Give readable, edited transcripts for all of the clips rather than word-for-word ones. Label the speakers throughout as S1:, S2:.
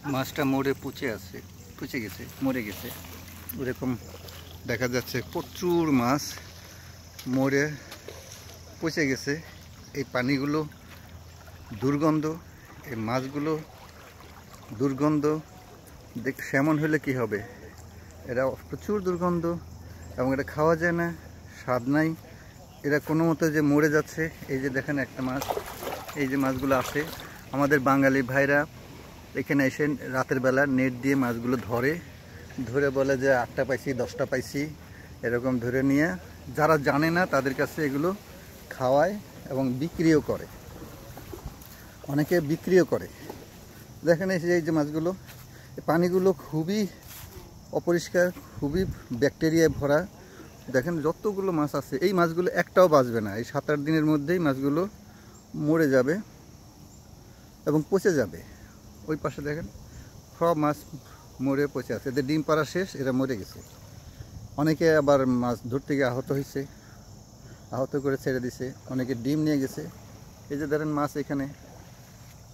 S1: মাছটা মরে পচে গেছে, মরে গেছে। এরকম দেখা যাচ্ছে প্রচুর মাছ মরে পচে গেছে। এই পানিগুলো দুর্গন্ধ, এই মাছগুলো দুর্গন্ধ। সেমন হলে কি হবে? এরা প্রচুর দুর্গন্ধ এবং এটা খাওয়া যায় না, স্বাদ নাই। এরা কোনো মতো যে মরে যাচ্ছে। এই যে দেখেন একটা মাছ, এই যে মাছগুলো আছে, আমাদের বাঙালি ভাইরা এখানে এসে রাতের বেলা নেট দিয়ে মাছগুলো ধরে বলে যে 8টা পাইছি, 10টা পাইছি, এরকম ধরে নিয়ে যারা জানে না তাদের কাছে এগুলো খাওয়ায় এবং বিক্রিও করে, অনেকে বিক্রিও করে। দেখেন এই যে মাছগুলো, পানিগুলো খুবই অপরিষ্কার, খুবই ব্যাকটেরিয়ায় ভরা। দেখেন যতগুলো মাছ আছে, এই মাছগুলো একটাও বাঁচবে না। এই 7-8 দিনের মধ্যেই মাছগুলো মরে যাবে এবং পচে যাবে। ওই পাশে দেখেন সব মাছ মরে পচে আছে, এদের ডিম পাড়া শেষ, এরা মরে গেছে। অনেকে আবার মাছ ধরতে গিয়ে আহত করে ছেড়ে দিছে, অনেকে ডিম নিয়ে গেছে। এই যে ধরেন মাছ এখানে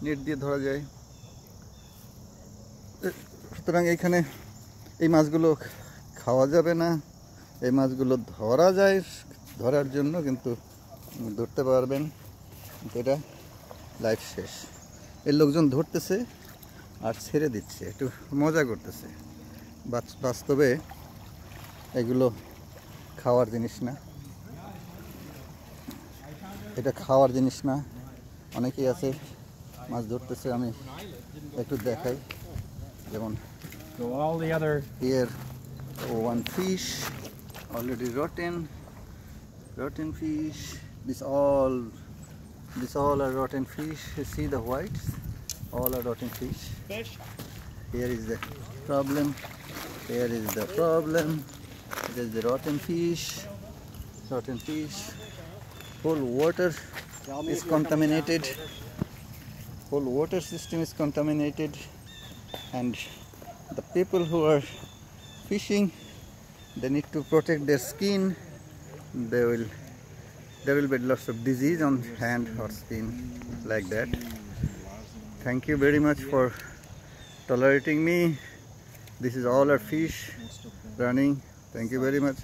S1: নেট দিয়ে ধরা যায়। সুতরাং এইখানে এই মাছগুলো খাওয়া যাবে না। এই মাছগুলো ধরা যায় ধরার জন্য, কিন্তু ধরতে পারবেন এটা লাইফ শেষ। এর লোকজন ধরতেছে আর ছেড়ে দিচ্ছে, একটু মজা করতেছে। বাস্তবে এগুলো খাওয়ার জিনিস না, এটা খাওয়ার জিনিস না। অনেকেই আছে মাছ ধরতেছে, আমি একটু দেখাই। যেমন here one fish already rotten fish. This all are rotten fish. You see the whites, all are rotten fish. Here is the problem, here is the problem. It is the rotten fish. Whole water is contaminated, whole water system is contaminated, and the people who are fishing, they need to protect their skin. There will be lots of disease on hand or skin like that. Thank you very much for tolerating me. This is all our fish running. Thank you very much.